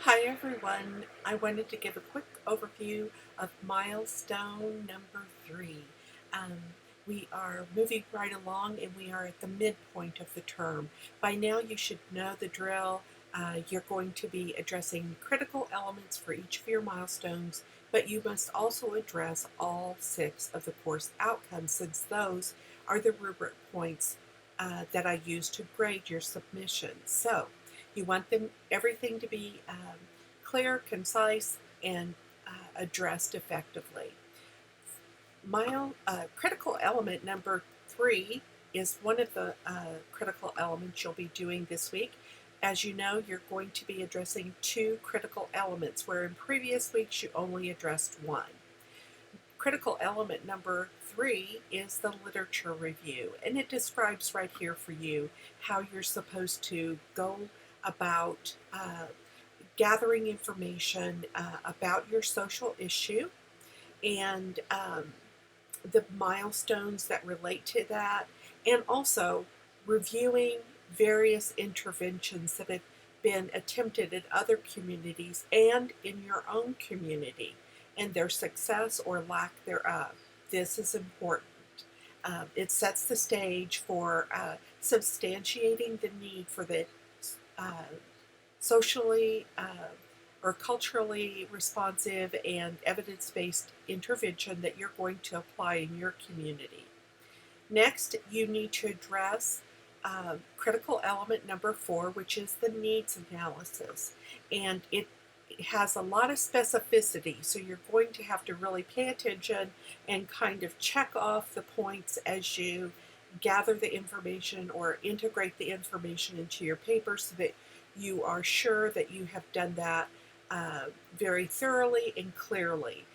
Hi everyone. I wanted to give a quick overview of milestone number 3. Um, we are moving right along and we are at the midpoint of the term. By now you should know the drill. You're going to be addressing critical elements for each of your milestones, but you must also address all 6 of the course outcomes since those are the rubric points that I use to grade your submission. So you want everything to be clear, concise, and addressed effectively. Critical element number 3 is one of the critical elements you'll be doing this week. As you know, you're going to be addressing 2 critical elements, where in previous weeks you only addressed 1. Critical element number 3 is the literature review, and it describes right here for you how you're supposed to go about gathering information about your social issue and the milestones that relate to that, and also reviewing various interventions that have been attempted in other communities and in your own community and their success or lack thereof. This is important. It sets the stage for substantiating the need for the uh, socially or culturally responsive and evidence-based intervention that you're going to apply in your community. Next, you need to address critical element number 4, which is the needs analysis. And it has a lot of specificity, so you're going to have to really pay attention and kind of check off the points as you gather the information or integrate the information into your paper so that you are sure that you have done that very thoroughly and clearly.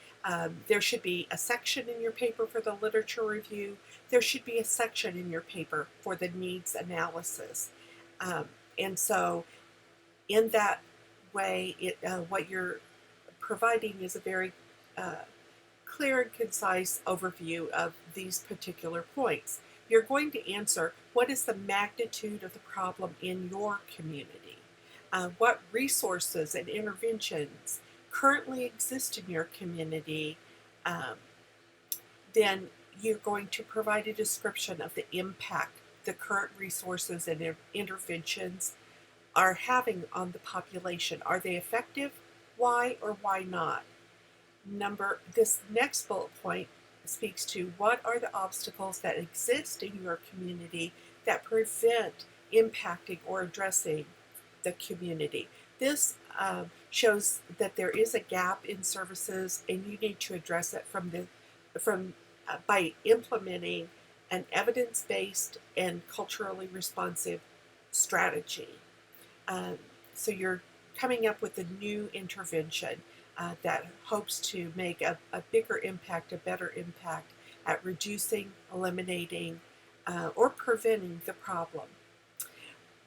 There should be a section in your paper for the literature review. There should be a section in your paper for the needs analysis. And so in that way, what you're providing is a very clear and concise overview of these particular points. You're going to answer, what is the magnitude of the problem in your community? What resources and interventions currently exist in your community? Um, then you're going to provide a description of the impact the current resources and interventions are having on the population. Are they effective? Why or why not? This next bullet point speaks to what are the obstacles that exist in your community that prevent impacting or addressing the community. This shows that there is a gap in services, and you need to address it by implementing an evidence-based and culturally responsive strategy. So you're coming up with a new intervention that hopes to make a bigger impact, a better impact at reducing, eliminating, or preventing the problem.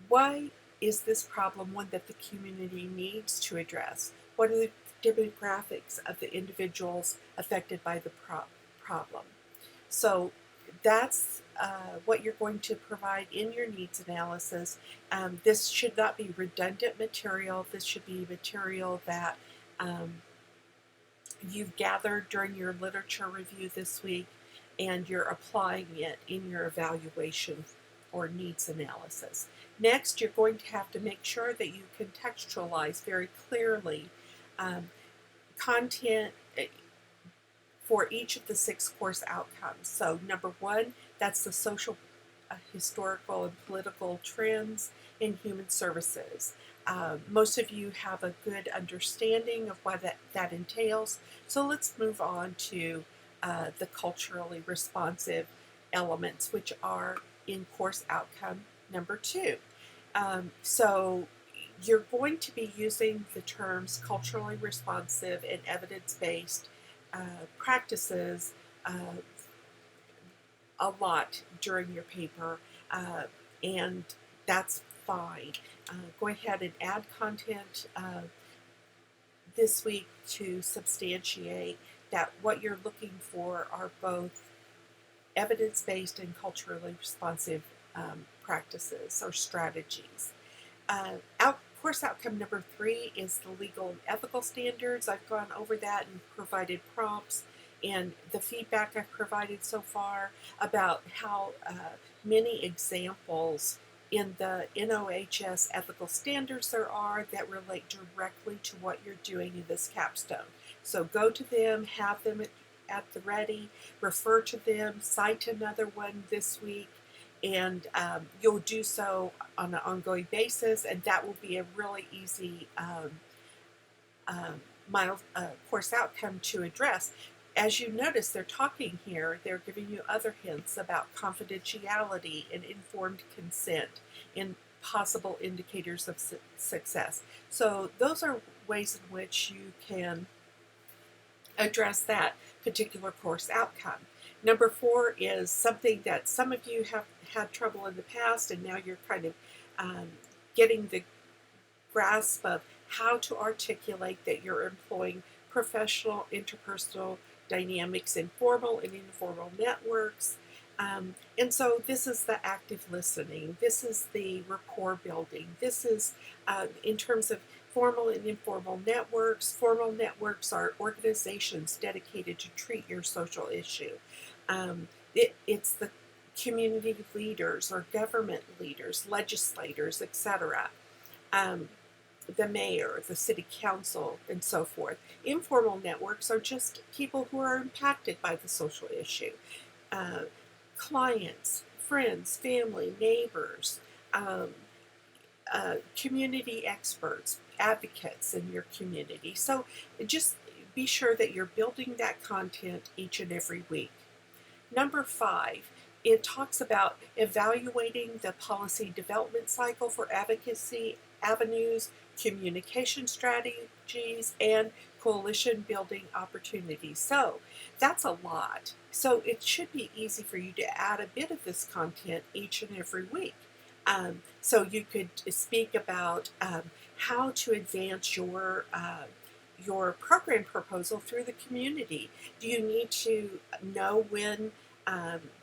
Why is this problem one that the community needs to address? What are the demographics of the individuals affected by the problem? So that's what you're going to provide in your needs analysis. This should not be redundant material. This should be material that you've gathered during your literature review this week, and you're applying it in your evaluation or needs analysis. Next, you're going to have to make sure that you contextualize very clearly content for each of the 6 course outcomes. So number 1, that's the social, historical, and political trends in human services. Most of you have a good understanding of what that entails. So let's move on to the culturally responsive elements, which are in course outcome number 2. So you're going to be using the terms culturally responsive and evidence-based practices a lot during your paper, and that's fine. Go ahead and add content this week to substantiate that what you're looking for are both evidence-based and culturally responsive practices or strategies. Course outcome number 3 is the legal and ethical standards. I've gone over that and provided prompts and the feedback I've provided so far about how many examples in the NOHS ethical standards there are that relate directly to what you're doing in this capstone. So go to them, have them at the ready, refer to them, cite another one this week, and you'll do so on an ongoing basis, and that will be a really easy course outcome to address. As you notice, they're talking here, they're giving you other hints about confidentiality and informed consent and possible indicators of success. So those are ways in which you can address that particular course outcome. Number 4 is something that some of you have had trouble in the past, and now you're kind of getting the grasp of how to articulate that you're employing professional, interpersonal dynamics in formal and informal networks. And so this is the active listening. This is the rapport building. This is in terms of formal and informal networks. Formal networks are organizations dedicated to treat your social issue. It's the community leaders or government leaders, legislators, etc. The mayor, the city council, and so forth. Informal networks are just people who are impacted by the social issue. Clients, friends, family, neighbors, community experts, advocates in your community. So just be sure that you're building that content each and every week. Number 5, it talks about evaluating the policy development cycle for advocacy avenues, communication strategies, and coalition building opportunities. So that's a lot. So it should be easy for you to add a bit of this content each and every week. So you could speak about how to advance your program proposal through the community. Do you need to know when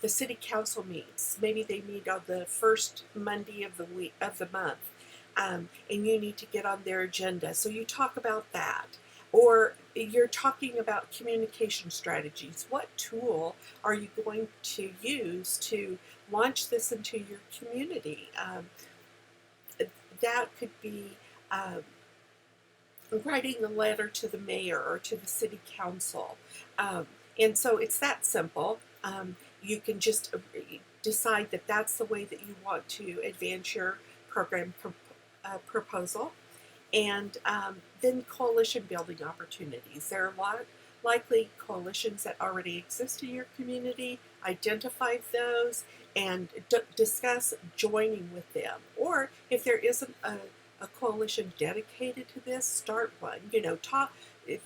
the city council meets? Maybe they meet on the first Monday of the month, and you need to get on their agenda. So you talk about that. Or you're talking about communication strategies. What tool are you going to use to launch this into your community? That could be writing a letter to the mayor or to the city council. And so it's that simple. You can just decide that that's the way that you want to advance your program proposal. And then coalition building opportunities. There are likely coalitions that already exist in your community. Identify those and discuss joining with them. Or if there isn't a coalition dedicated to this, start one.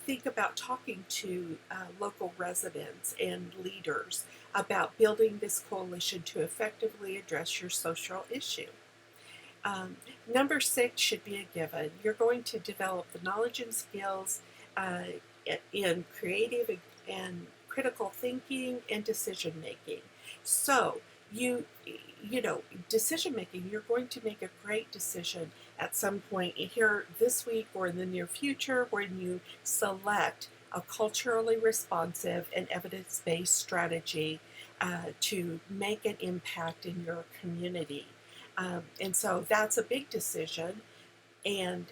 Think about talking to local residents and leaders about building this coalition to effectively address your social issue. Number 6 should be a given. You're going to develop the knowledge and skills in creative and critical thinking and decision making. So decision making, you're going to make a great decision at some point here this week or in the near future when you select a culturally responsive and evidence-based strategy to make an impact in your community. And so that's a big decision, and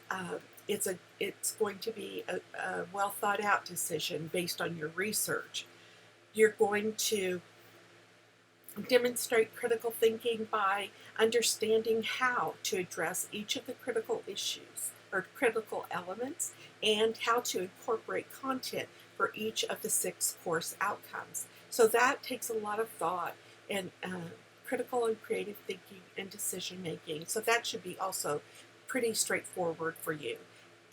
it's going to be a well thought out decision based on your research. You're going to demonstrate critical thinking by understanding how to address each of the critical issues or critical elements and how to incorporate content for each of the 6 course outcomes. So that takes a lot of thought and critical and creative thinking and decision making. So that should be also pretty straightforward for you.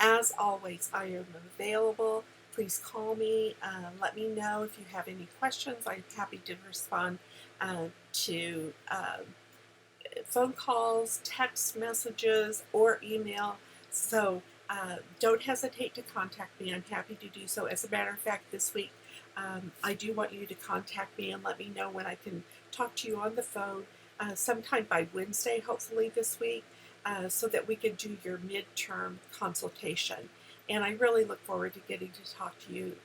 As always, I am available. Please call me. Let me know if you have any questions. I'm happy to respond to phone calls, text messages, or email. So don't hesitate to contact me. I'm happy to do so. As a matter of fact, this week I do want you to contact me and let me know when I can talk to you on the phone sometime by Wednesday, hopefully this week. so that we can do your midterm consultation. And I really look forward to getting to talk to you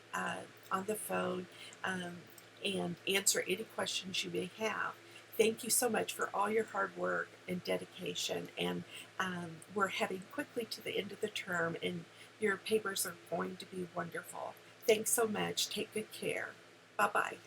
on the phone and answer any questions you may have. Thank you so much for all your hard work and dedication. And we're heading quickly to the end of the term, and your papers are going to be wonderful. Thanks so much. Take good care. Bye-bye.